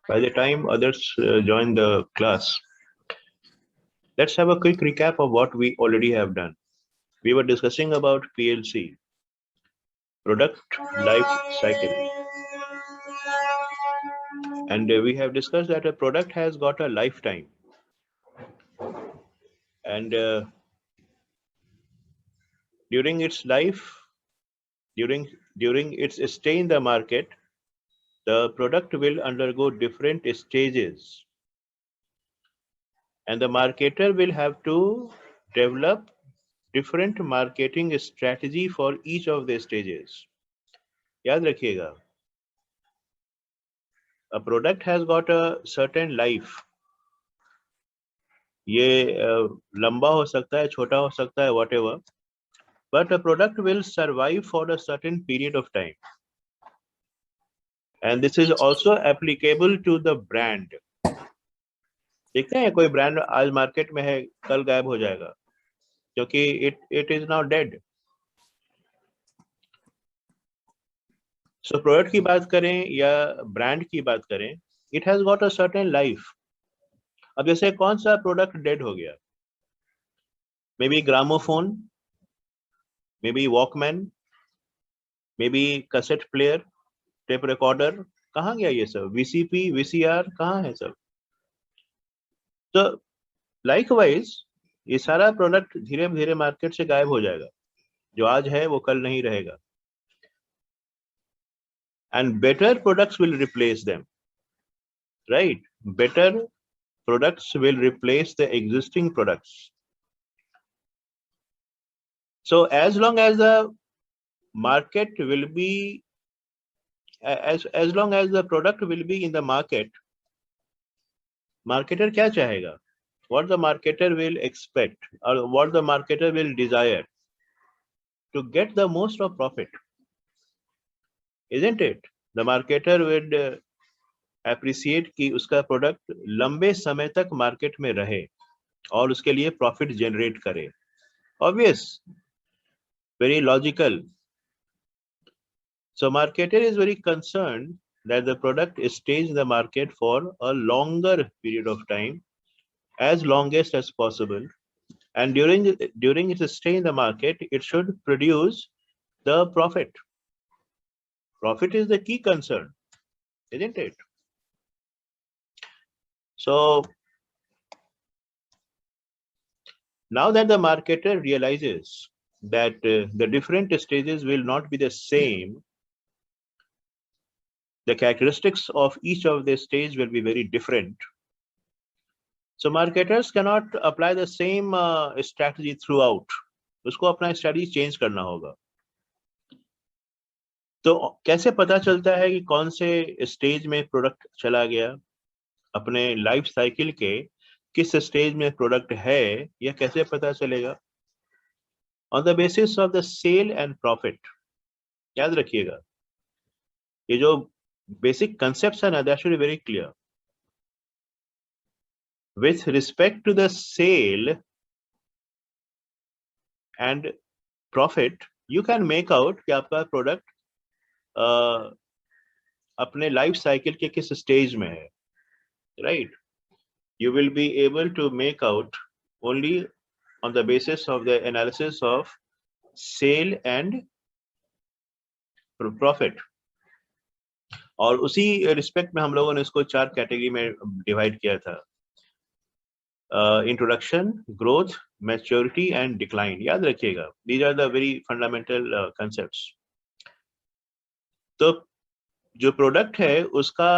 By the time others join the class, let's have a quick recap of what we already have done. We were discussing about PLC, product life cycle, and we have discussed that a product has got a lifetime, and during its life, during during its stay in the market, the product will undergo different stages, and the marketer will have to develop different marketing strategy for each of the stages. याद रखिएगा, a product has got a certain life. ये लंबा हो सकता है, छोटा हो सकता है, whatever, but a product will survive for a certain period of time, and this is also applicable to the brand. देखते हैं कोई ब्रांड आज मार्केट में है, कल गायब हो जाएगा क्योंकि it is now dead. So product की बात करें या ब्रांड की बात करें, it has got a certain life. अब जैसे कौन सा प्रोडक्ट डेड हो गया, may be gramophone, may be Walkman, may be cassette player, tape recorder, कहाँ गया ये सब, वीसीपी, वीसीआर कहाँ है सब. तो लाइकवाइज ये सारा प्रोडक्ट धीरे धीरे मार्केट से गायब हो जाएगा, जो आज है वो कल नहीं रहेगा, and better products will replace them, right? Better products will replace the existing products. So as long as the market will be, as long as the product will be in the market, marketer क्या चाहेगा, what the marketer will expect or what the marketer will desire, to get the most of profit, isn't it? The marketer would appreciate कि उसका product लंबे समय तक market में रहे और उसके लिए प्रॉफिट जनरेट करे. Obvious, very logical. So marketer is very concerned that the product stays in the market for a longer period of time, as longest as possible, and during its stay in the market, it should produce the profit. Profit is the key concern, isn't it? So now that the marketer realizes that the different stages will not be the same, the characteristics of each of the stage will be very different. So marketers cannot apply the same strategy throughout. उसको अपना strategy change करना होगा. तो कैसे पता चलता है कि कौन से स्टेज में प्रोडक्ट चला गया, अपने लाइफ साइकिल के किस स्टेज में प्रोडक्ट है, यह कैसे पता चलेगा? On the basis of the sale and profit. याद रखिएगा, ये जो बेसिक कंसेप्ट्स है ना, that should be very clear. With respect to the sale and profit, you can make out कि आपका प्रोडक्ट अपने लाइफ साइकिल के किस स्टेज में है, right? You will be able to make out only on the basis of the analysis of sale and profit. और उसी respect में हम लोगों ने इसको 4 कैटेगरी में डिवाइड किया था, introduction, growth, maturity and decline. याद रखिएगा, these are the very fundamental concepts. तो जो प्रोडक्ट है उसका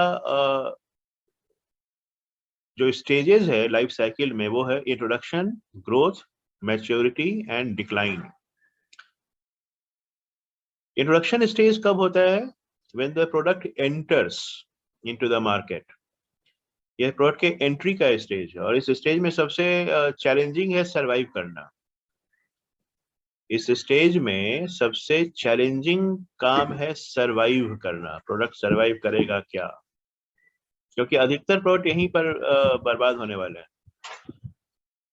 जो स्टेजेस है लाइफ साइकिल में, वो है introduction, growth, maturity and decline. Introduction stage कब होता है? When the product enters into the market. यह प्रोडक्ट के एंट्री का स्टेज है और इस स्टेज में सबसे चैलेंजिंग है सर्वाइव करना. इस स्टेज में सबसे चैलेंजिंग काम है सर्वाइव करना. प्रोडक्ट सर्वाइव करेगा क्या? क्योंकि अधिकतर प्रोडक्ट यहीं पर बर्बाद होने वाले हैं,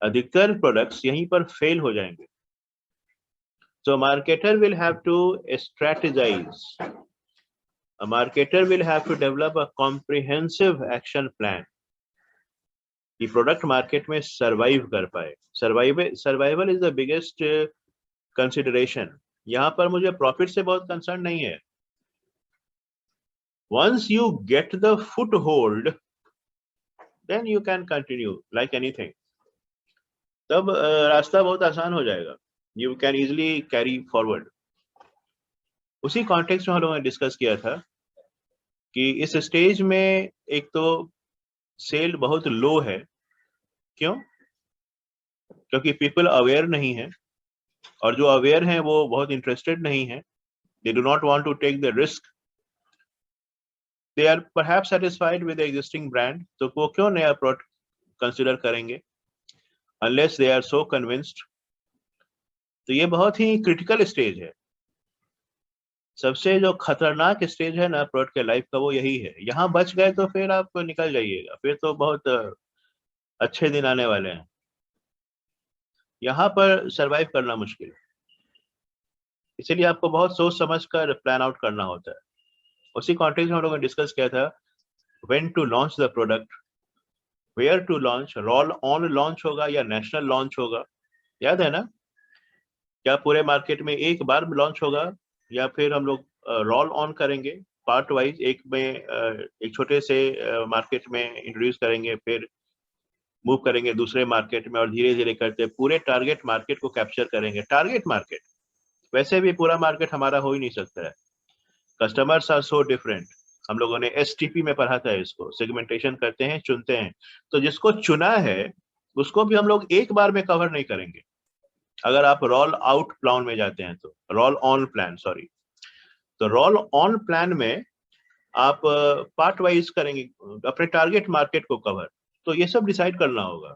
अधिकतर प्रोडक्ट्स यहीं पर फेल हो जाएंगे. So marketer will have to strategize A marketer will have to develop a comprehensive action plan कि प्रोडक्ट मार्केट में सर्वाइव कर पाए. Survival is the biggest consideration. यहाँ पर मुझे प्रॉफिट से बहुत कंसर्न नहीं है. Once you get the foothold, then you can continue like anything. तब रास्ता बहुत आसान हो जाएगा. You can easily carry forward. उसी कॉन्टेक्स्ट में हम लोगों ने डिस्कस किया था कि इस स्टेज में एक तो सेल बहुत लो है. क्यों? क्योंकि पीपल अवेयर नहीं है, और जो अवेयर हैं वो बहुत इंटरेस्टेड नहीं है. They do not want to take the risk. They are perhaps satisfied with the existing brand. तो वो क्यों नया प्रोडक्ट कंसिडर करेंगे unless they are so convinced. तो ये बहुत ही क्रिटिकल स्टेज है. सबसे जो खतरनाक स्टेज है ना प्रोडक्ट के लाइफ का, वो यही है. यहाँ बच गए तो फिर आप निकल जाइएगा, फिर तो बहुत अच्छे दिन आने वाले हैं. यहाँ पर सरवाइव करना मुश्किल है. इसलिए आपको बहुत सोच समझ कर प्लान आउट करना होता है. उसी कॉन्टेक्स्ट में हम लोगों ने डिस्कस किया था when to launch the product, where to launch, roll on launch होगा या नेशनल लॉन्च होगा. याद है ना? क्या पूरे मार्केट में एक बार लॉन्च होगा या फिर हम लोग रोल ऑन करेंगे पार्ट वाइज, एक छोटे से मार्केट में इंट्रोड्यूस करेंगे, फिर मूव करेंगे दूसरे मार्केट में, और धीरे धीरे करते पूरे टारगेट मार्केट को कैप्चर करेंगे. टारगेट मार्केट, वैसे भी पूरा मार्केट हमारा हो ही नहीं सकता है. Customers are so different. हम लोगों ने STP में पढ़ा था इसको. सेगमेंटेशन करते हैं, चुनते हैं. तो जिसको चुना है उसको भी हम लोग एक बार में कवर नहीं करेंगे. अगर आप रोल आउट प्लान में जाते हैं तो रोल ऑन प्लान, सॉरी, तो रोल ऑन प्लान में आप पार्ट वाइज करेंगे अपने टारगेट मार्केट को कवर. तो ये सब डिसाइड करना होगा.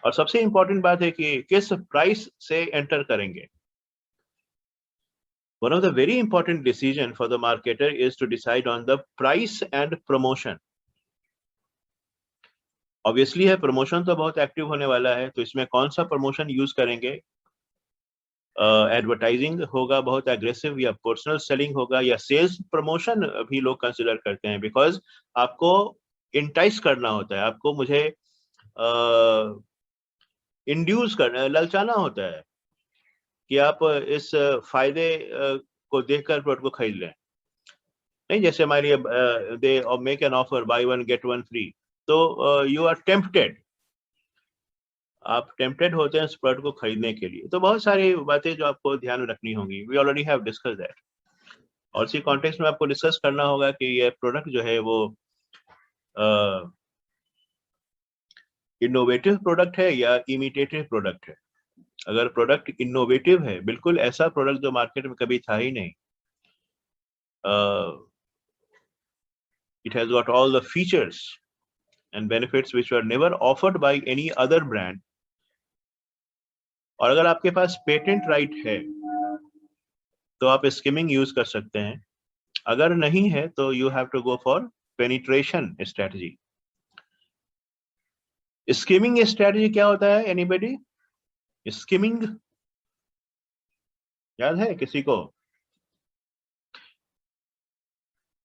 और सबसे इंपॉर्टेंट बात है कि किस प्राइस से एंटर करेंगे. One of the very important decision for the marketer is to decide on the price and promotion. Obviously है, प्रमोशन तो बहुत एक्टिव होने वाला है, तो इसमें कौन सा प्रमोशन यूज करेंगे. एडवर्टाइजिंग होगा बहुत एग्रेसिव, या पर्सनल सेलिंग होगा, या सेल्स प्रमोशन भी लोग कंसिडर करते हैं. बिकॉज आपको इंटाइस करना होता है, आपको मुझे इंड्यूस करना, ललचाना होता है कि आप इस फायदे को देखकर प्रोडक्ट को खरीद लें. नहीं, जैसे मान लिया they make an offer by one get one free, तो यू आर टेम्प्टेड, आप टेम्प्टेड होते हैं इस प्रोडक्ट को खरीदने के लिए. तो बहुत सारी बातें जो आपको ध्यान में रखनी होंगी. We already have discussed that. और इसी कॉन्टेक्स्ट में आपको डिस्कस करना होगा कि ये प्रोडक्ट जो है वो इनोवेटिव प्रोडक्ट है या इमिटेटिव प्रोडक्ट है. अगर प्रोडक्ट इनोवेटिव है, बिल्कुल ऐसा प्रोडक्ट जो मार्केट में कभी था ही नहीं, it has got all the features and benefits which were never offered by any other brand. और अगर आपके पास पेटेंट राइट है तो आप स्किमिंग यूज कर सकते हैं. अगर नहीं है तो you have to go for penetration strategy. Skimming strategy क्या होता है? एनीबॉडी? स्किमिंग याद है किसी को?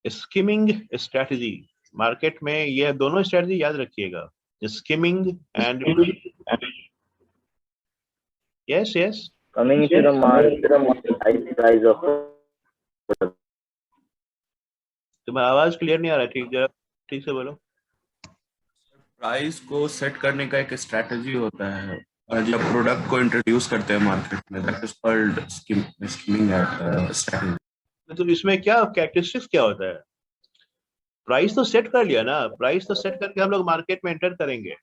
स्किमिंग स्ट्रेटजी मार्केट में, ये दोनों स्ट्रेटजी याद रखिएगा, skimming and yes yes coming into the market high price of. तुम्हारा आवाज क्लियर नहीं आ रहा. ठीक, जरा ठीक से बोलो. प्राइस को सेट करने का एक स्ट्रेटजी होता है जब प्रोडक्ट को इंट्रोड्यूस करते हैं मार्केट में, that is called skimming strategy. तो इसमें क्या कैरेक्टरिस्टिक्स क्या होता है? प्राइस तो सेट कर लिया ना, प्राइस तो सेट करके हम लोग मार्केट में एंटर करेंगे.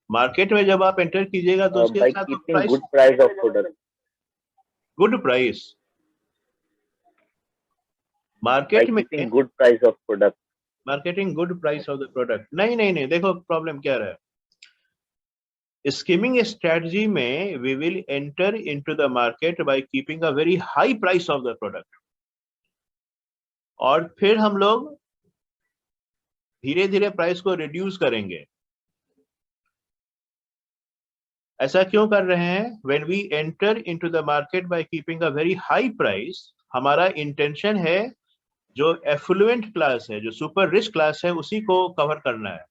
मार्केट में जब आप एंटर कीजिएगा तो उसके साथ keeping good price of product. Good price market में, good price of product. Marketing good price of the product. नहीं नहीं नहीं, देखो प्रॉब्लम क्या रहा है. स्कीमिंग स्ट्रेटजी में we will enter into the market by keeping a very high price of the product, और फिर हम लोग धीरे धीरे प्राइस को रिड्यूस करेंगे. ऐसा क्यों कर रहे हैं? When we enter into the market by keeping a very high price, हमारा इंटेंशन है जो एफ्लुएंट क्लास है, जो सुपर रिच क्लास है, उसी को कवर करना है।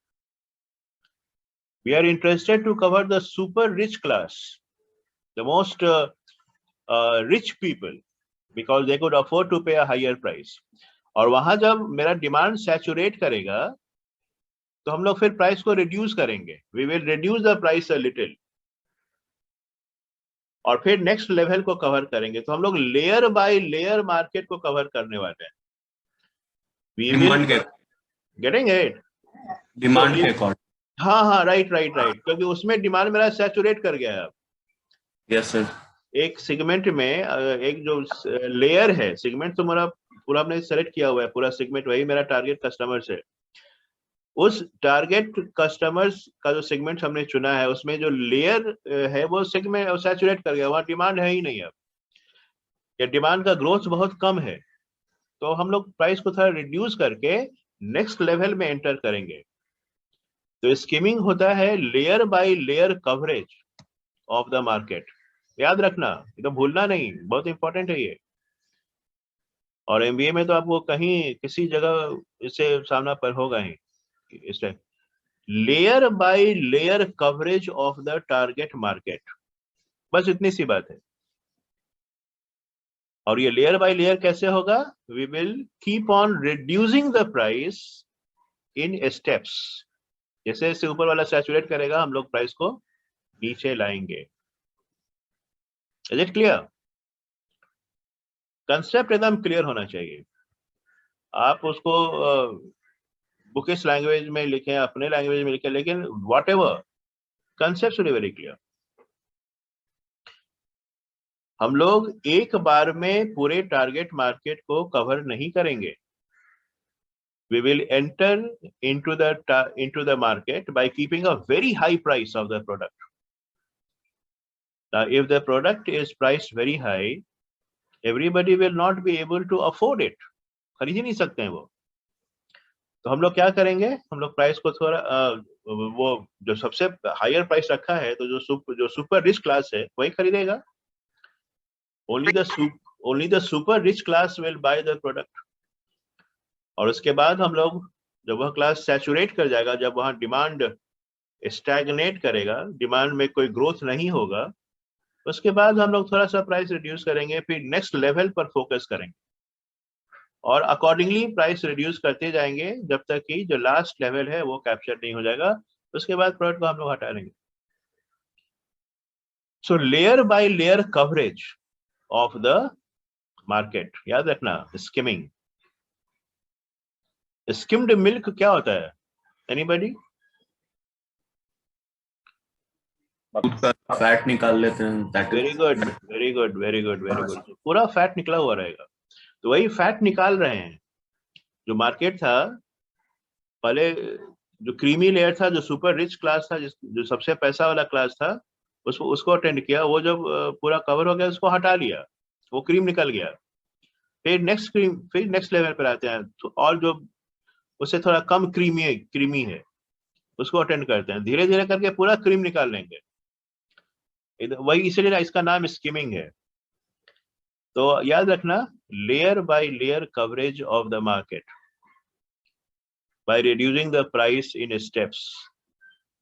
We are interested to cover the super rich class, the most rich people, because they could afford to pay a higher price. और वहां जब मेरा डिमांड सैचुरेट करेगा तो हम लोग फिर प्राइस को रिड्यूस करेंगे, we will reduce the price a little, और फिर नेक्स्ट लेवल को कवर करेंगे। तो हम लोग लेयर बाय लेयर मार्केट को कवर करने वाले हैं। We will getting it, demand के अकॉर्डिंग। हाँ, राइट, क्योंकि उसमें डिमांड मेरा सैचुरेट कर गया है। Yes sir. एक सेगमेंट में एक जो लेयर है, सेगमेंट तो मेरा पूरा हमने सेलेक्ट किया हुआ है, पूरा सेगमेंट वही मेरा टारगेट कस्टमर्स है। उस टारगेट कस्टमर्स का जो सेगमेंट हमने चुना है, उसमें जो लेयर है वो सेगमेंट सैचुरेट कर गया, वहां डिमांड है ही नहीं अब, या डिमांड का ग्रोथ बहुत कम है। तो हम लोग प्राइस को थोड़ा रिड्यूस करके नेक्स्ट लेवल में एंटर करेंगे। तो स्कीमिंग होता है layer by layer coverage of the market. याद रखना, ये तो भूलना नहीं, बहुत इंपॉर्टेंट है ये। और एमबीए में तो आपको कहीं किसी जगह इससे सामना पर होगा ही, इसलिए layer by layer coverage of the target market, बस इतनी सी बात है। और ये लेयर बाय लेयर कैसे होगा? We will keep on reducing the price in steps. जैसे जैसे ऊपर वाला सैचुरेट करेगा, हम लोग प्राइस को नीचे लाएंगे। Is it clear? कंसेप्ट एकदम क्लियर होना चाहिए। आप उसको बुकिश लैंग्वेज में लिखें, अपने लैंग्वेज में लिखें, लेकिन what ever concept should be very clear. हम लोग एक बार में पूरे टारगेट मार्केट को कवर नहीं करेंगे। We will enter into the market by keeping a very high price of the product. Now, if the product is priced very high, everybody will not be able to afford it. खरीद ही नहीं सकते हैं वो। तो हम लोग क्या करेंगे? हम लोग प्राइस को थोड़ा वो जो सबसे हायर प्राइस रखा है, तो जो सुपर रिच क्लास है वही खरीदेगा। only the super rich class will buy the product. और उसके बाद हम लोग जब वह क्लास सैचुरेट कर जाएगा, जब वहां डिमांड स्टैग्नेट करेगा, डिमांड में कोई ग्रोथ नहीं होगा, उसके बाद हम लोग थोड़ा सा प्राइस रिड्यूस करेंगे, फिर नेक्स्ट लेवल पर फोकस करेंगे और अकॉर्डिंगली प्राइस रिड्यूस करते जाएंगे जब तक कि जो लास्ट लेवल है वो कैप्चर नहीं हो जाएगा। उसके बाद प्रोडक्ट को हम लोग हटा लेंगे। So layer by layer coverage of the market, याद रखना। स्किमिंग, स्किम्ड मिल्क क्या होता है? एनीबॉडी? फैट निकाल लेते हैं। Very good. पूरा फैट निकला हुआ रहेगा, तो वही फैट निकाल रहे हैं। जो मार्केट था पहले, जो क्रीमी लेयर था, जो सुपर रिच क्लास था, जो सबसे पैसा वाला क्लास था, उसको अटेंड किया। वो जब पूरा कवर हो गया, उसको हटा लिया, वो क्रीम निकल गया। फिर नेक्स्ट लेवल पर आते हैं, तो और जो उससे थोड़ा कम क्रीमी है, उसको अटेंड करते हैं। धीरे धीरे करके पूरा क्रीम निकाल लेंगे। वही इसलिए इसका नाम स्किमिंग है। तो याद रखना, layer by layer coverage of the market by reducing the price in steps.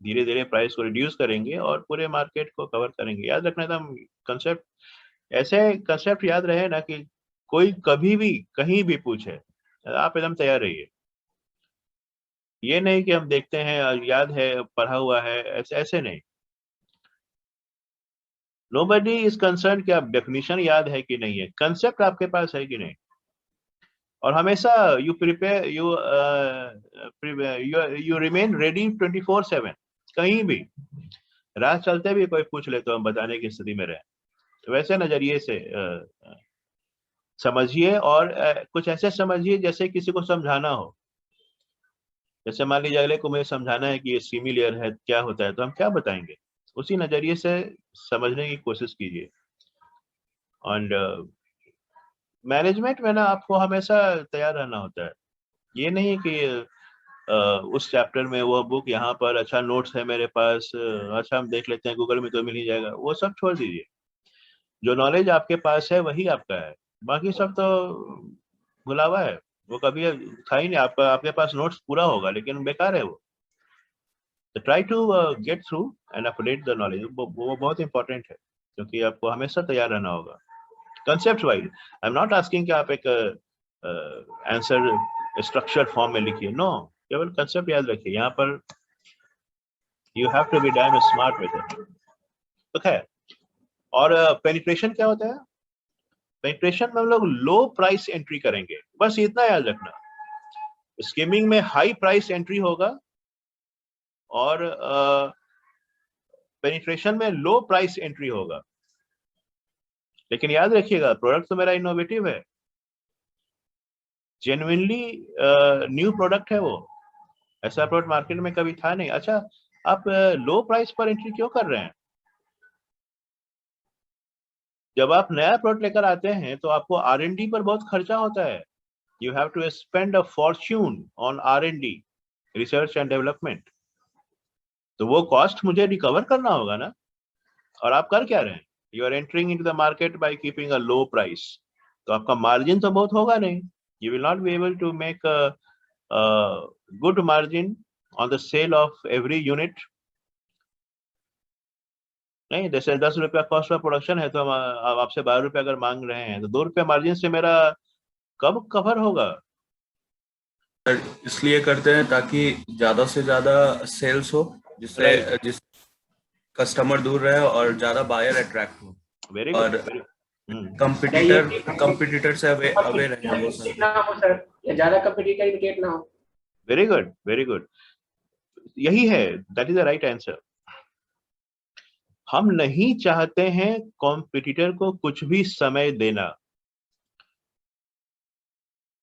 धीरे धीरे प्राइस को रिड्यूस करेंगे और पूरे मार्केट को कवर करेंगे। याद रखना एकदम कंसेप्ट, ऐसे कंसेप्ट याद रहे ना कि कोई कभी भी कहीं भी पूछे, आप एकदम तैयार रहिए। ये नहीं कि हम देखते हैं, याद है, पढ़ा हुआ है, ऐसे नहीं। Nobody is concerned कि आप डेफिनेशन याद है कि नहीं है, कंसेप्ट आपके पास है कि नहीं। और हमेशा you prepare, you remain ready 24/7। कहीं भी राह चलते भी कोई पूछ ले तो हम बताने की स्थिति में रहे। तो वैसे नजरिए से समझिए, और कुछ ऐसे समझिए जैसे किसी को समझाना हो। जैसे मान लीजिए अगले को मुझे समझाना है कि ये स्कीमी लेयर है, क्या होता है, तो हम क्या बताएंगे, उसी नजरिए से समझने की कोशिश कीजिए। एंड मैनेजमेंट में ना आपको हमेशा तैयार रहना होता है। ये नहीं कि उस चैप्टर में वो बुक यहाँ पर, अच्छा नोट्स है मेरे पास, अच्छा हम देख लेते हैं, गूगल में तो मिल ही जाएगा, वो सब छोड़ दीजिए। जो नॉलेज आपके पास है वही आपका है, बाकी सब तो भुलावा है। वो कभी था ही नहीं। आपका आपके पास नोट्स पूरा होगा लेकिन बेकार है वो। तो try to get through and update the knowledge, वो बहुत इंपॉर्टेंट है क्योंकि आपको हमेशा तैयार रहना होगा। Concept wise I am not asking कि आप एक आंसर स्ट्रक्चर फॉर्म में लिखिए, नो, केवल कंसेप्ट याद रखिए। यहाँ पर you have to be damn smart with it. तो खैर, और पेनिट्रेशन क्या होता है? पेनिट्रेशन में हम लोग लो प्राइस एंट्री करेंगे, बस इतना याद रखना। स्कीमिंग में हाई प्राइस एंट्री होगा और पेनिट्रेशन में लो प्राइस एंट्री होगा। लेकिन याद रखिएगा, प्रोडक्ट तो मेरा इनोवेटिव है, जेन्युइनली न्यू प्रोडक्ट है वो, ऐसा प्रोडक्ट मार्केट में कभी था नहीं। अच्छा, आप लो प्राइस पर एंट्री क्यों कर रहे हैं? जब आप नया प्रोडक्ट लेकर आते हैं तो आपको R&D पर बहुत खर्चा होता है। You have to spend a fortune on R&D, research and development. तो वो कॉस्ट मुझे रिकवर करना होगा ना। और आप कर क्या रहे हैं? You are entering into the market by keeping a low price, तो आपका मार्जिन तो बहुत होगा नहीं। You will not be able to make good margin on the sale of every unit. नहीं, जैसे 10 रुपया कॉस्ट ऑफ प्रोडक्शन है तो हम आपसे 12 रुपया अगर मांग रहे हैं तो 2 रुपया मार्जिन से मेरा कब कवर होगा? इसलिए करते हैं ताकि ज्यादा से ज्यादा सेल्स हो, जिससे Right. जिस कस्टमर दूर रहे और ज्यादा बायर अट्रैक्ट हो, वेरी और गुड। कंपटीटर से अवे रहे वो सर। ना हो सर, या ज्यादा कंपटीटर इरिटेट ना हो। वेरी गुड, वेरी गुड, यही है, that is the right answer. हम नहीं चाहते हैं कॉम्पिटिटर को कुछ भी समय देना,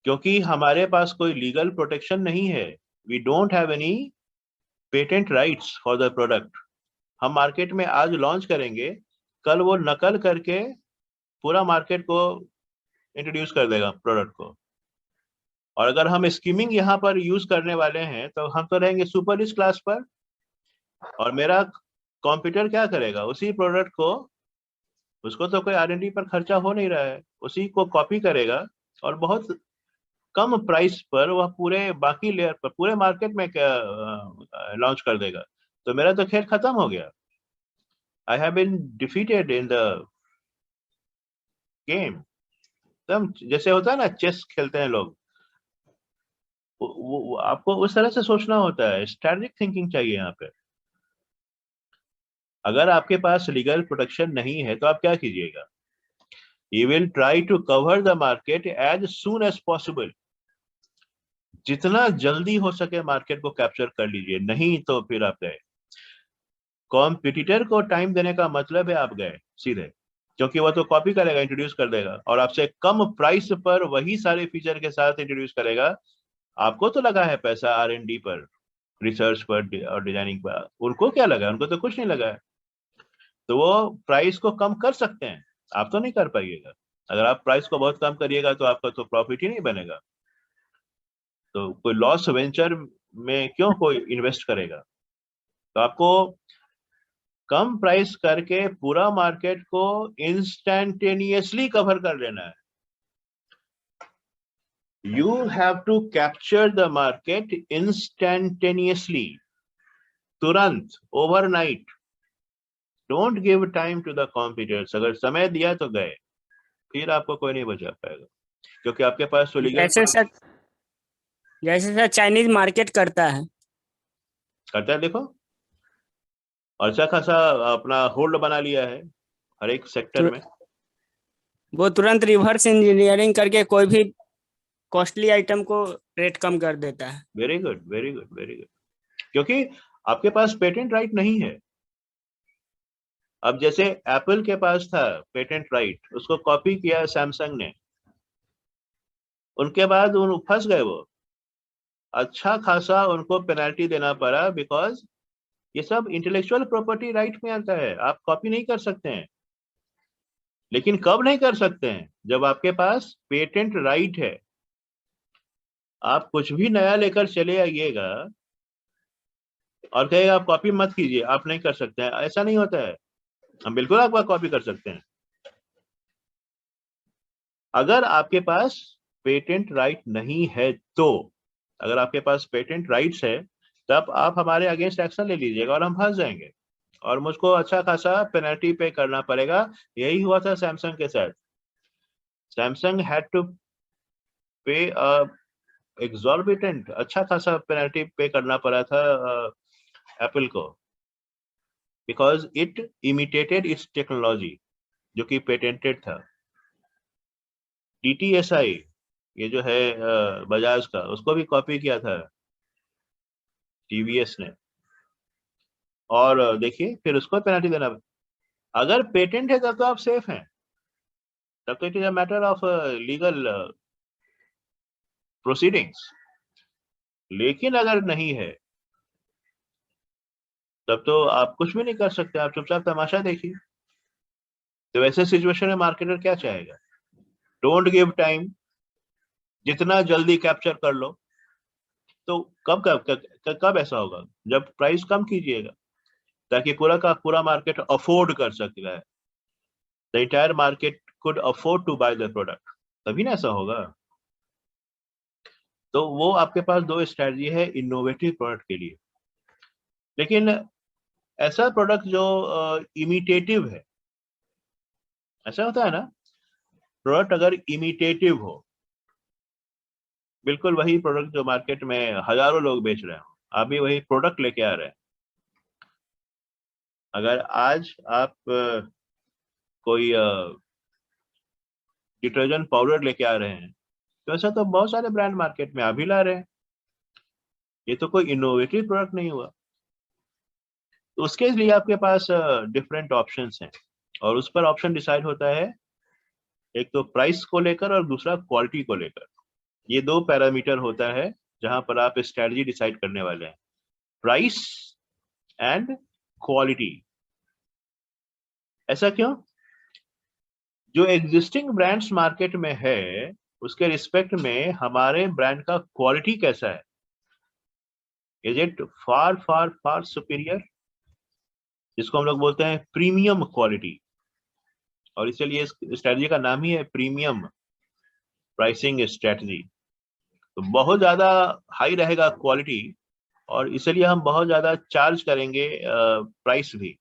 क्योंकि हमारे पास कोई लीगल प्रोटेक्शन नहीं है। We don't have any patent rights for the product. हम मार्केट में आज लॉन्च करेंगे, कल वो नकल करके पूरा मार्केट को इंट्रोड्यूस कर देगा प्रोडक्ट को। और अगर हम स्कीमिंग यहाँ पर यूज करने वाले हैं तो हम तो रहेंगे सुपर रिस्क क्लास पर, और मेरा कॉम्पिटिटर क्या करेगा? उसी प्रोडक्ट को, उसको तो कोई R&D पर खर्चा हो नहीं रहा है, उसी को कॉपी करेगा और बहुत कम प्राइस पर वह पूरे बाकी लेयर पर पूरे मार्केट में लॉन्च कर देगा। तो मेरा तो खेल खत्म हो गया। I have been defeated in the game. एकदम जैसे होता है ना, चेस खेलते हैं लोग, वो आपको उस तरह से सोचना होता है। स्ट्रैटेजिक थिंकिंग चाहिए यहाँ पे। अगर आपके पास लीगल प्रोटेक्शन नहीं है तो आप क्या कीजिएगा? You will try to cover the market as soon as possible. जितना जल्दी हो सके मार्केट को कैप्चर कर लीजिए, नहीं तो फिर आप गए। कॉम्पिटिटर को टाइम देने का मतलब है आप गए सीधे, क्योंकि वो तो कॉपी करेगा, इंट्रोड्यूस कर देगा और आपसे कम प्राइस पर वही सारे फीचर के साथ इंट्रोड्यूस करेगा। आपको तो लगा है पैसा R&D पर, रिसर्च पर और डिजाइनिंग पर, उनको क्या लगा? उनको तो कुछ नहीं लगा है। तो वो प्राइस को कम कर सकते हैं, आप तो नहीं कर पाइएगा। अगर आप प्राइस को बहुत कम करिएगा तो आपका तो प्रॉफिट ही नहीं बनेगा। तो कोई लॉस वेंचर में क्यों कोई इन्वेस्ट करेगा? तो आपको कम प्राइस करके पूरा मार्केट को इंस्टैंटेनियसली कवर कर लेना है। You have to capture the market instantaneously, तुरंत, overnight. Don't give time to the competitors. अगर समय दिया तो गए, फिर आपको कोई नहीं बचा पाएगा, क्योंकि आपके पास तो लीगल जैसे सर चाइनीज मार्केट करता है देखो, और अच्छा खासा अपना होल्ड बना लिया है हर एक सेक्टर में। वो तुरंत रिवर्स इंजीनियरिंग करके कोई भी कॉस्टली आइटम को रेट कम कर देता है। Very good, very good, very good, क्योंकि आपके पास पेटेंट राइट नहीं है। अब जैसे एप्पल के पास था पेटेंट राइट, उसको कॉपी किया सैमसंग ने, उनके बाद उन फंस गए वो। अच्छा खासा उनको पेनल्टी देना पड़ा, बिकॉज ये सब इंटेलेक्चुअल प्रॉपर्टी राइट में आता है, आप कॉपी नहीं कर सकते हैं। लेकिन कब नहीं कर सकते हैं? जब आपके पास पेटेंट राइट है। आप कुछ भी नया लेकर चले आइएगा और कहेगा आप कॉपी मत कीजिए, आप नहीं कर सकते हैं, ऐसा नहीं होता है। हम बिल्कुल आपका कॉपी कर सकते हैं अगर आपके पास पेटेंट राइट नहीं है तो, अगर आपके पास पेटेंट राइट्स है तब आप हमारे अगेंस्ट एक्शन ले लीजिएगा और हम फंस जाएंगे और मुझको अच्छा खासा पेनल्टी पे करना पड़ेगा। यही हुआ था सैमसंग के साथ। सैमसंग हैड टू पे एग्जॉर्बिटेंट अच्छा खासा पेनल्टी पे करना पड़ा था एप्पल को, because it imitated it's technology जो कि पेटेंटेड था। TTSI ये जो है बजाज का, उसको भी कॉपी किया था TVS ने, और देखिए फिर उसको पेनल्टी देना। अगर पेटेंट है तब तो आप सेफ हैं, तब तो it is a matter of legal proceedings. लेकिन अगर नहीं है तब तो आप कुछ भी नहीं कर सकते, आप चुपचाप तमाशा देखिए। तो वैसे सिचुएशन में मार्केटर क्या चाहेगा? डोंट गिव टाइम, जितना जल्दी कैप्चर कर लो। तो कब ऐसा होगा? जब प्राइस कम कीजिएगा ताकि पूरा का पूरा मार्केट अफोर्ड कर सकता है, the entire market could afford to buy the product, तभी ना ऐसा होगा। तो वो आपके पास दो स्ट्रेटजी है इनोवेटिव प्रोडक्ट के लिए। लेकिन ऐसा प्रोडक्ट जो इमिटेटिव है, ऐसा होता है ना, प्रोडक्ट अगर इमिटेटिव हो, बिल्कुल वही प्रोडक्ट जो मार्केट में हजारों लोग बेच रहे हो, आप भी वही प्रोडक्ट लेके आ रहे हैं। अगर आज आप कोई डिटर्जेंट पाउडर लेके आ रहे हैं, तो ऐसा तो बहुत सारे ब्रांड मार्केट में आ भी ला रहे हैं। ये तो कोई इनोवेटिव प्रोडक्ट नहीं हुआ। तो उसके लिए आपके पास डिफरेंट ऑप्शंस हैं, और उस पर ऑप्शन डिसाइड होता है एक तो प्राइस को लेकर और दूसरा क्वालिटी को लेकर। ये दो पैरामीटर होता है जहां पर आप स्ट्रेटजी डिसाइड करने वाले हैं, प्राइस एंड क्वालिटी। ऐसा क्यों? जो एग्जिस्टिंग ब्रांड्स मार्केट में है उसके रिस्पेक्ट में हमारे ब्रांड का क्वालिटी कैसा है? Is it far far far superior, जिसको हम लोग बोलते हैं प्रीमियम क्वालिटी, और इसलिए इस स्ट्रेटजी का नाम ही है प्रीमियम प्राइसिंग स्ट्रेटजी। तो बहुत ज्यादा हाई रहेगा क्वालिटी, और इसलिए हम बहुत ज्यादा चार्ज करेंगे प्राइस भी।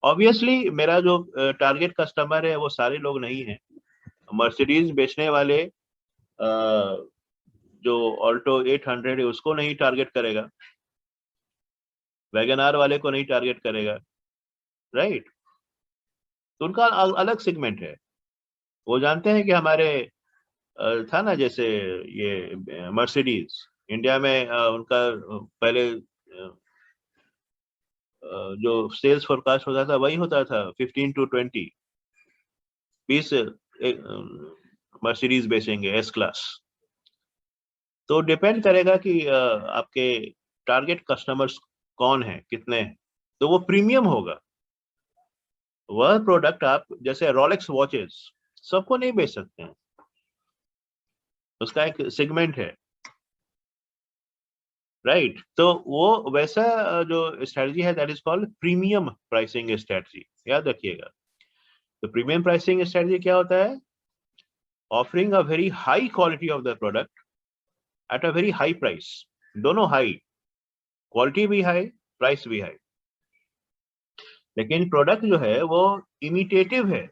ऑब्वियसली मेरा जो टारगेट कस्टमर है वो सारे लोग नहीं है। मर्सिडीज बेचने वाले जो ऑल्टो 800 है उसको नहीं टारगेट करेगा, वैगन आर वाले को नहीं टारगेट करेगा, राइट? तो उनका अलग सेगमेंट है। वो जानते हैं कि हमारे था ना, जैसे ये मर्सिडीज इंडिया में उनका पहले जो सेल्स फोरकास्ट होता था वही होता था 15 to 20 मर्सिडीज बेचेंगे एस क्लास। तो डिपेंड करेगा कि आपके टारगेट कस्टमर्स कौन है, कितने हैं। तो वो प्रीमियम होगा। वह प्रोडक्ट आप जैसे रोलेक्स वॉचेस सबको नहीं बेच सकते हैं, उसका एक सेगमेंट है, राइट? तो वो वैसा जो स्ट्रेटजी है that is called premium pricing strategy, याद रखिएगा। तो प्रीमियम प्राइसिंग स्ट्रेटजी क्या होता है? Offering a very high quality of the product at a very high price. दोनों हाई, क्वालिटी भी हाई, प्राइस भी हाई। लेकिन प्रोडक्ट जो है वो इमिटेटिव है,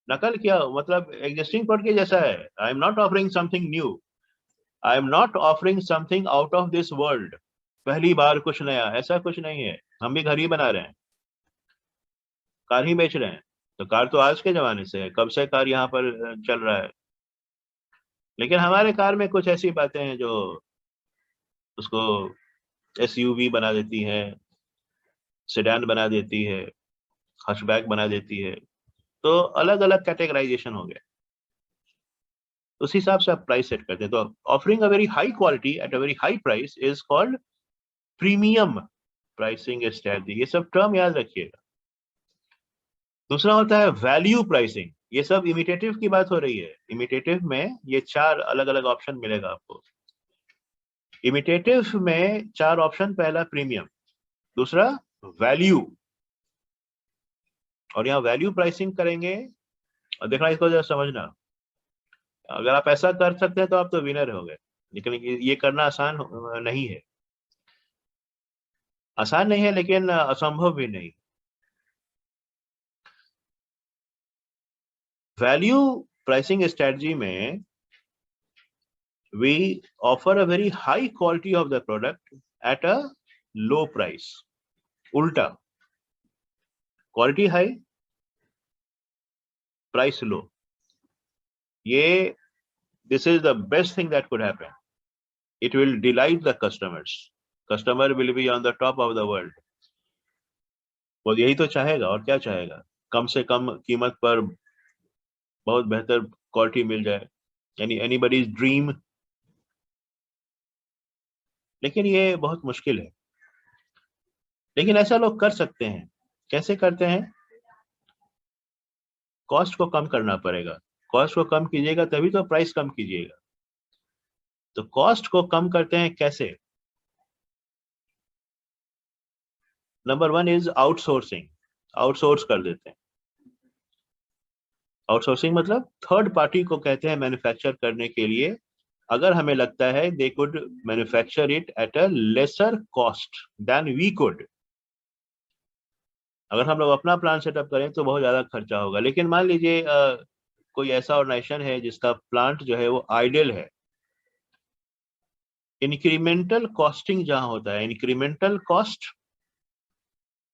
नकल क्या, मतलब एग्जिस्टिंग प्रोडक्ट के जैसा है। I am not offering something new, I am not offering something out of this world, पहली बार कुछ नया, ऐसा कुछ नहीं है। हम भी घर ही बना रहे हैं, कार ही बेच रहे हैं। तो कार तो आज के जमाने से है, कब से कार यहाँ पर चल रहा है। लेकिन हमारे कार में कुछ ऐसी बातें हैं जो उसको SUV बना देती हैं, सेडान बना देती है, हैचबैक बना देती है। तो अलग अलग कैटेगराइजेशन हो गया, उस हिसाब से आप प्राइस सेट करते हैं। तो offering a very high quality at a very high price is called premium pricing strategy. ये सब टर्म याद रखिएगा। दूसरा होता है वैल्यू प्राइसिंग। ये सब इमिटेटिव की बात हो रही है। इमिटेटिव में ये 4 अलग अलग ऑप्शन मिलेगा आपको। इमिटेटिव में 4 ऑप्शन, पहला प्रीमियम, दूसरा वैल्यू, और यहाँ वैल्यू प्राइसिंग करेंगे और देखना, इसको जरा समझना। अगर आप ऐसा कर सकते हैं तो आप तो विनर हो गए, लेकिन ये करना आसान नहीं है। आसान नहीं है, लेकिन असंभव भी नहीं। वैल्यू प्राइसिंग स्ट्रेटजी में we offer a very high quality of the product at a low price. उल्टा, क्वालिटी हाई, प्राइस लो। ये this is the best thing that could happen. It will delight the customers. Customer will be on the top of the world. वो यही तो चाहेगा, और क्या चाहेगा? कम से कम कीमत पर बहुत बेहतर क्वालिटी मिल जाए, यानी anybody's dream। लेकिन ये बहुत मुश्किल है, लेकिन ऐसा लोग कर सकते हैं। कैसे करते हैं? कॉस्ट को कम करना पड़ेगा। कॉस्ट को कम कीजिएगा तभी तो प्राइस कम कीजिएगा। तो कॉस्ट को कम करते हैं कैसे? Number 1 is outsourcing. आउटसोर्स कर देते हैं। आउटसोर्सिंग मतलब थर्ड पार्टी को कहते हैं मैन्युफैक्चर करने के लिए, अगर हमें लगता है they could manufacture it at a lesser cost then we could. अगर हम लोग अपना प्लान सेटअप करें तो बहुत ज्यादा खर्चा होगा, लेकिन मान लीजिए कोई ऐसा ऑर्गेनाइजेशन है जिसका प्लांट जो है वो आइडियल है। इंक्रीमेंटल कॉस्टिंग जहां होता है, इंक्रीमेंटल कॉस्ट,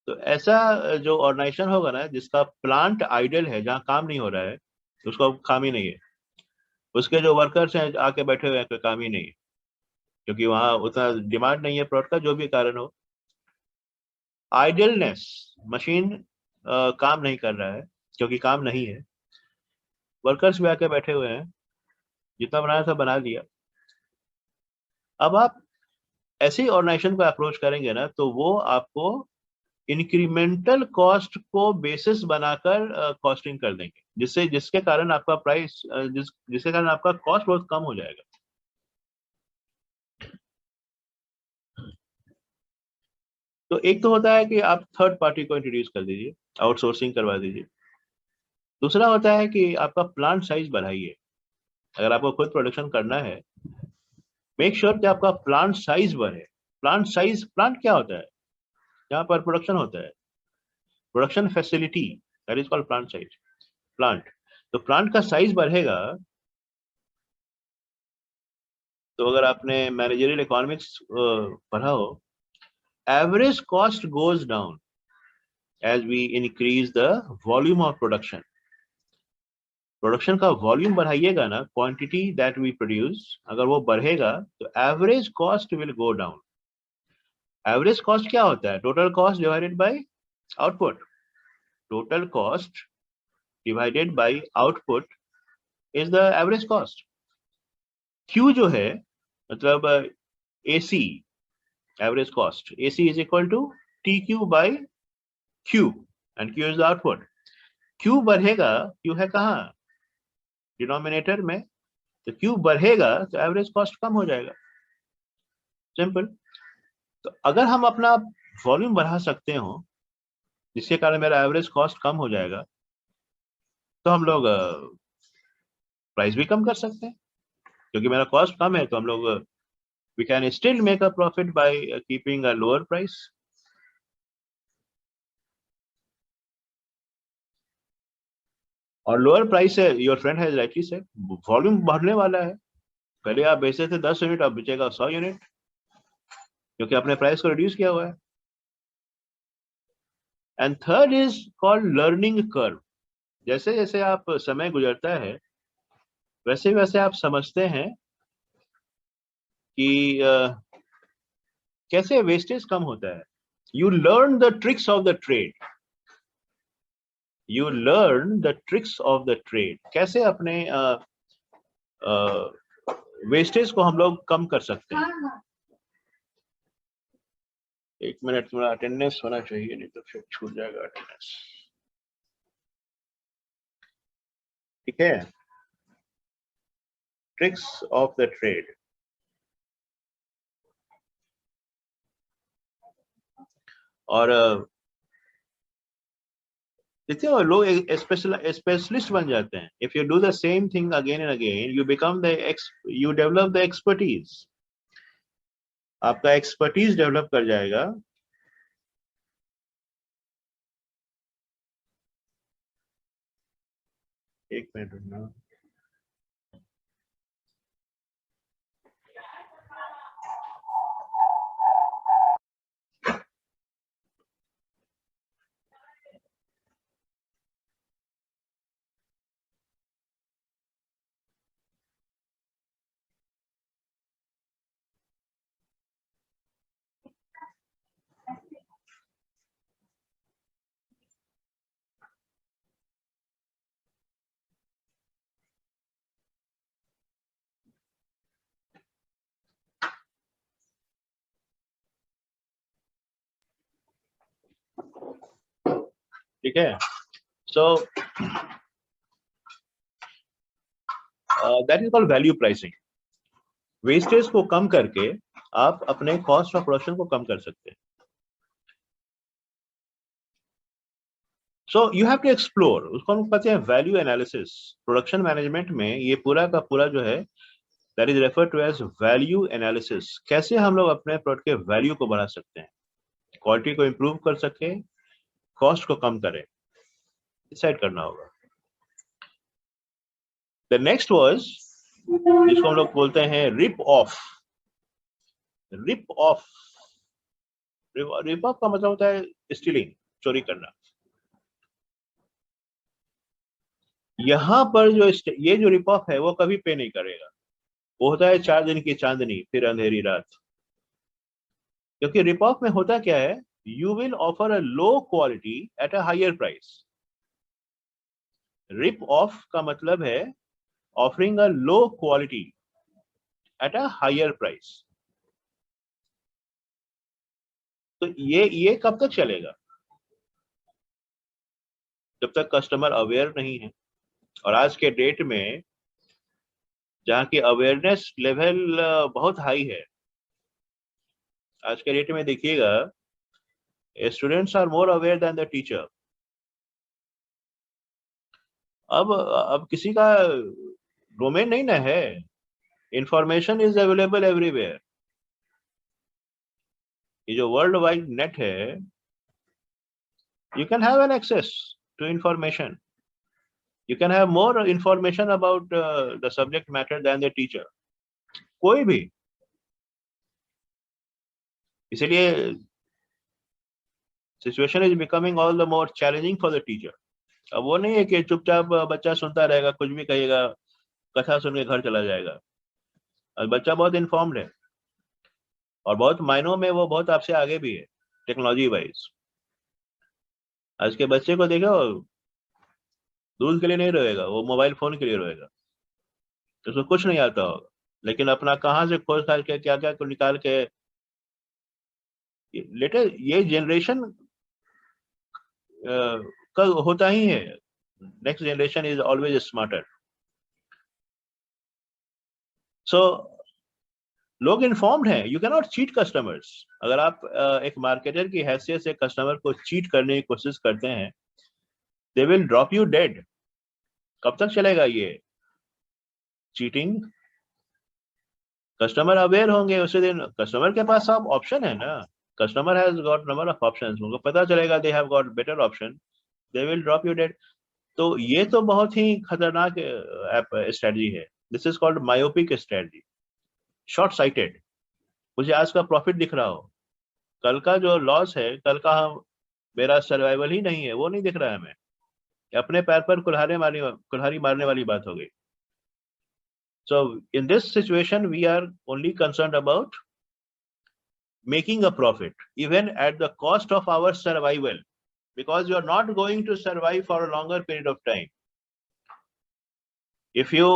तो ऐसा जो ऑर्गेनाइजेशन होगा ना जिसका प्लांट आइडियल है, जहां काम नहीं हो रहा है, उसको काम ही नहीं है। उसके जो वर्कर्स हैं आके बैठे हुए हैं, कोई काम ही नहीं है, क्योंकि वहां उतना डिमांड नहीं है प्रोडक्ट का, जो भी कारण हो। आइडियलनेस, मशीन काम नहीं कर रहा है क्योंकि काम नहीं है, वर्कर्स भी आके बैठे हुए हैं, जितना बनाया था बना दिया। अब आप ऐसी ऑर्गेनाइजेशन को अप्रोच करेंगे ना, तो वो आपको इंक्रीमेंटल कॉस्ट को बेसिस बनाकर कॉस्टिंग कर देंगे, जिसके कारण आपका प्राइस जिसके कारण आपका कॉस्ट बहुत कम हो जाएगा। तो एक तो होता है कि आप थर्ड पार्टी को इंट्रोड्यूस कर दीजिए, आउटसोर्सिंग करवा दीजिए। दूसरा होता है कि आपका प्लांट साइज बढ़ाइए। अगर आपको खुद प्रोडक्शन करना है, मेक श्योर कि आपका प्लांट साइज बढ़े। प्लांट साइज, प्लांट क्या होता है? जहां पर प्रोडक्शन होता है, production facility, that is called plant size. Plant, तो प्लांट का साइज बढ़ेगा। तो अगर आपने मैनेजरियल इकोनॉमिक्स पढ़ा हो, average cost goes down as we increase the volume of production. Production का वॉल्यूम बढ़ाइएगा ना, क्वांटिटी दैट वी प्रोड्यूस अगर वो बढ़ेगा तो average cost will go down. Average cost क्या होता है? Total cost divided by output. Total cost divided by output is the average cost. Q जो है, मतलब AC, average cost, AC is equal to TQ by Q, and Q is the output. Q बढ़ेगा, Q है कहाँ? Denominator में। तो Q बढ़ेगा तो एवरेज कॉस्ट कम हो जाएगा। सिंपल। तो अगर हम अपना वॉल्यूम बढ़ा सकते हो, जिसके कारण मेरा एवरेज कॉस्ट कम हो जाएगा, तो हम लोग प्राइस भी कम कर सकते हैं, क्योंकि मेरा कॉस्ट कम है। तो हम लोग we can still make a profit by keeping a lower price. और लोअर प्राइस है, your friend has rightly said, volume बढ़ने वाला है। पहले आप बेचे थे 10 यूनिट, अब बेचेगा 100 यूनिट, क्योंकि आपने प्राइस को रिड्यूस किया हुआ है। And third is called learning curve. जैसे जैसे आप समय गुजरता है, वैसे वैसे आप समझते हैं कि कैसे वेस्टेज कम होता है। You learn the tricks of the trade. You learn the tricks of the trade. कैसे अपने वेस्टेज को हम लोग कम कर सकते हैं। एक मिनट, थोड़ा अटेंडेंस होना चाहिए, नहीं तो फिर छूट जाएगा अटेंडेंस। ठीक है, ट्रिक्स ऑफ द ट्रेड। और देखते हो लोग स्पेशलिस्ट बन जाते हैं. If you do the same thing again and again, you develop the expertise. आपका एक्सपर्टीज डेवलप कर जाएगा. एक मिनट रुकना. ठीक है. So that is called value pricing. Wastage को कम करके आप अपने कॉस्ट ऑफ प्रोडक्शन को कम कर सकते हैं. So you have to explore. उसको हम कहते हैं वैल्यू एनालिसिस. प्रोडक्शन मैनेजमेंट में ये पूरा का पूरा जो है, that is refer to as value analysis. कैसे हम लोग अपने प्रोडक्ट के वैल्यू को बढ़ा सकते हैं, क्वालिटी को इंप्रूव कर सके, कॉस्ट को कम करें, डिसाइड करना होगा. द नेक्स्ट वाज, जिसको हम लोग बोलते हैं रिप ऑफ. रिप ऑफ का मतलब होता है स्टीलिंग, चोरी करना. यहां पर ये जो रिप ऑफ है वो कभी पे नहीं करेगा. वो होता है 4 दिन की चांदनी फिर अंधेरी रात. क्योंकि रिप ऑफ में होता क्या है, you will offer a low quality at a higher price. Rip off का मतलब है offering a low quality at a higher price. तो ये कब तक चलेगा? जब तक कस्टमर अवेयर नहीं है. और आज के डेट में जहाँ की अवेयरनेस लेवल बहुत हाई है, आज के डेट में देखिएगा, students are more aware than the teacher. अब किसी का डोमेन नहीं ना है. Information is available everywhere. ये जो वर्ल्ड वाइड नेट है, you can have an access to information. You can have more information about the subject matter than the teacher. कोई भी. इसलिए situation is becoming all the more challenging for the teacher. अब वो नहीं है कि चुपचाप बच्चा सुनता रहेगा, कुछ भी कहेगा, कथा सुन के घर चला जाएगा. और बच्चा बहुत इन्फॉर्म्ड है और बहुत मायनों में वो बहुत आपसे आगे भी है टेक्नोलॉजी वाइज. आज के बच्चे को देखो, दूध के लिए नहीं रोएगा, वो मोबाइल फोन के लिए रोएगा. उसको कुछ नहीं आता होगा, लेकिन अपना कहाँ से खोज खाल के क्या क्या को निकाल के. लेटेस्ट ये जनरेशन का होता ही है. Next generation is always smarter. So लोग इन्फॉर्म्ड हैं. You can not cheat customers. अगर आप एक मार्केटर की हैसियत से कस्टमर को चीट करने की कोशिश करते हैं, they will drop you dead. कब तक चलेगा ये चीटिंग? कस्टमर अवेयर होंगे उसी दिन. कस्टमर के पास सब ऑप्शन है ना. Customer has got number of options. उनको पता चलेगा they have got better option, they will drop you dead. तो ये तो बहुत ही खतरनाक स्ट्रेटजी है. This is called myopic strategy, short sighted. मुझे आज का प्रॉफिट दिख रहा हो, कल का जो लॉस है, कल का मेरा सर्वाइवल ही नहीं है, वो नहीं दिख रहा है. हमें अपने पैर पर कुल्हाड़ी मारने वाली बात हो गई. So in this situation, we are only concerned about making a profit, even at the cost of our survival, because you are not going to survive for a longer period of time. If you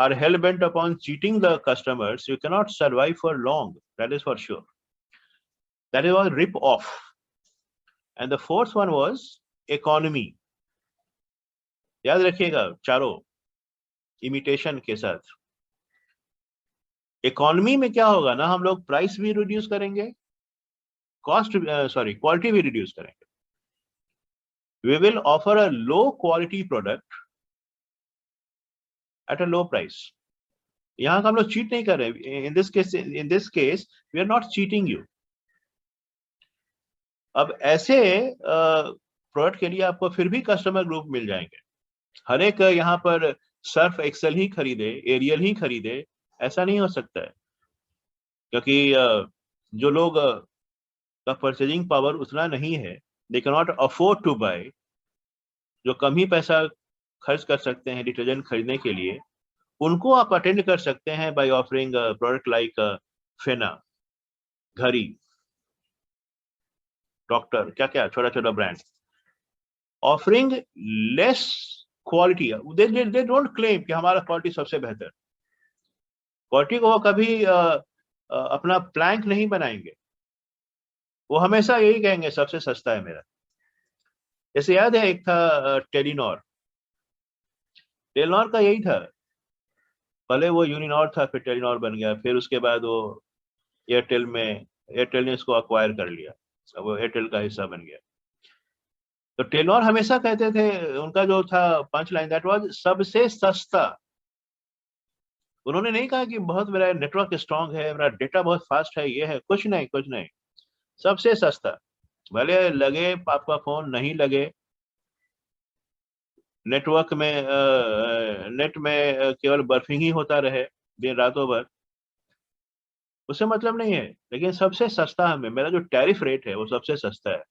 are hell bent upon cheating the customers, you cannot survive for long. That is for sure. That is was rip off. And the fourth one was economy. याद रखिएगा चारों imitation के साथ. Economy में क्या होगा ना, हम लोग प्राइस भी रिड्यूस करेंगे, क्वालिटी भी रिड्यूस करेंगे. we will offer a low quality product at a low price. यहाँ हम लोग चीट नहीं कर रहे. In this case we are not cheating you. अब ऐसे प्रोडक्ट के लिए आपको फिर भी कस्टमर ग्रुप मिल जाएंगे. हर एक यहाँ पर सर्फ एक्सेल ही खरीदे, एरियल ही खरीदे, ऐसा नहीं हो सकता है, क्योंकि जो लोग का परचेजिंग पावर उतना नहीं है, they can not afford to buy, जो कम ही पैसा खर्च कर सकते हैं डिटर्जेंट खरीदने के लिए, उनको आप अटेंड कर सकते हैं बाय ऑफरिंग प्रोडक्ट लाइक फेना, घड़ी, डॉक्टर, क्या क्या छोटा छोटा brand, offering less quality. They don't claim कि हमारा क्वालिटी सबसे बेहतर. क्वालिटी को वो कभी अपना प्लैंक नहीं बनाएंगे, वो हमेशा यही कहेंगे सबसे सस्ता है मेरा. जैसे याद है एक था टेलीनॉर का यही था. पहले वो यूनिनॉर था, फिर टेलीनॉर बन गया, फिर उसके बाद वो एयरटेल ने इसको अक्वायर कर लिया, वो एयरटेल का हिस्सा बन गया. तो टेलीनॉर हमेशा कहते थे, उनका जो था पंच लाइन, दैट वाज सबसे सस्ता. उन्होंने नहीं कहा कि बहुत मेरा नेटवर्क स्ट्रांग है, मेरा डेटा बहुत फास्ट है, ये है, कुछ नहीं, सबसे सस्ता. भले लगे आपका फोन नहीं लगे, नेटवर्क में नेट में केवल बर्फिंग ही होता रहे दिन रातों भर, उससे मतलब नहीं है, लेकिन सबसे सस्ता हमें, मेरा जो टैरिफ रेट है वो सबसे सस्ता है.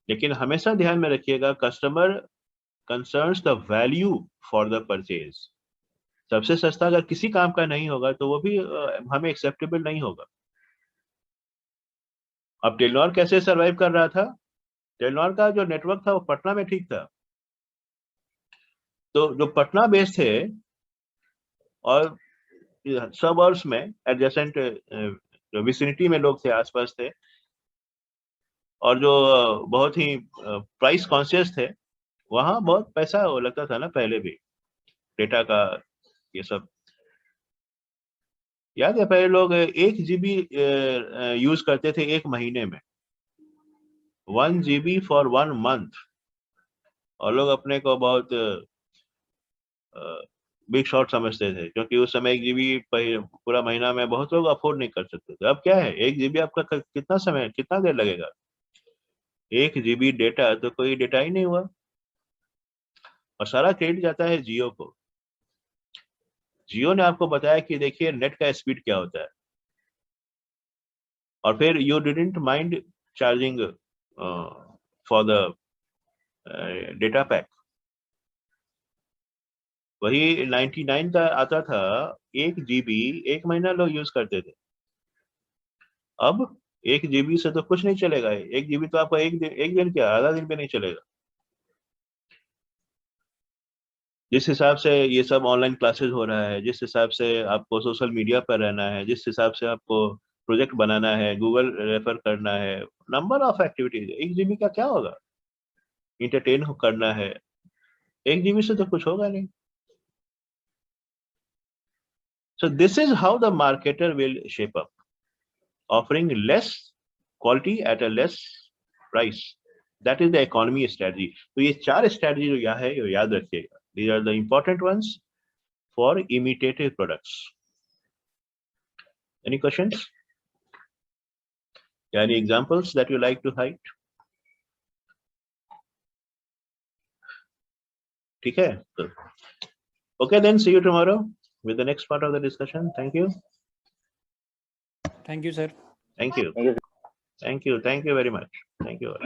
लेकिन हमेशा ध्यान में रखिएगा, customer concerns the value for the purchase. सबसे सस्ता अगर किसी काम का नहीं होगा तो वो भी हमें एक्सेप्टेबल नहीं होगा. अब टेलीनॉर कैसे सरवाइव कर रहा था? टेलीनॉर का जो नेटवर्क था वो पटना में ठीक था, तो जो पटना बेस्ड थे और सबर्ब्स में एडजेसेंट जो विसिनिटी में लोग थे, आसपास थे, और जो बहुत ही प्राइस कॉन्शियस थे, वहां बहुत पैसा वो लगता था ना पहले भी डेटा का. ये सब याद है, पहले लोग 1 GB यूज करते थे एक महीने में, 1 GB फॉर 1 मंथ, और लोग अपने को बहुत बिग शॉट समझते थे, क्योंकि उस समय 1 GB पूरा महीना में बहुत लोग अफोर्ड नहीं कर सकते थे. अब क्या है, 1 GB आपका कितना देर लगेगा? 1 GB डेटा तो कोई डेटा ही नहीं हुआ, और सारा क्रेडिट जाता है जियो को. जियो ने आपको बताया कि देखिए नेट का स्पीड क्या होता है, और फिर you didn't mind charging for the data pack. वही 99 का आता था, 1 GB 1 महीना लोग यूज करते थे. अब 1 GB से तो कुछ नहीं चलेगा. 1 GB तो आपका एक दिन क्या, आधा दिन भी नहीं चलेगा. जिस हिसाब से ये सब ऑनलाइन क्लासेस हो रहा है, जिस हिसाब से आपको सोशल मीडिया पर रहना है, जिस हिसाब से आपको प्रोजेक्ट बनाना है, गूगल रेफर करना है, नंबर ऑफ एक्टिविटीज, 1 GB का क्या होगा? इंटरटेन करना है, 1 GB से तो कुछ होगा नहीं. So this is how the marketer will shape up, offering less quality at a less price. That is the economy strategy. तो ये 4 strategy जो यहाँ है, ये याद रखिएगा. These are the important ones for imitative products. Any questions? Any examples that you like to cite? ठीक है. Okay, then see you tomorrow with the next part of the discussion. Thank you. Thank you, sir. Thank you. Thank you. Thank you. Thank you very much. Thank you.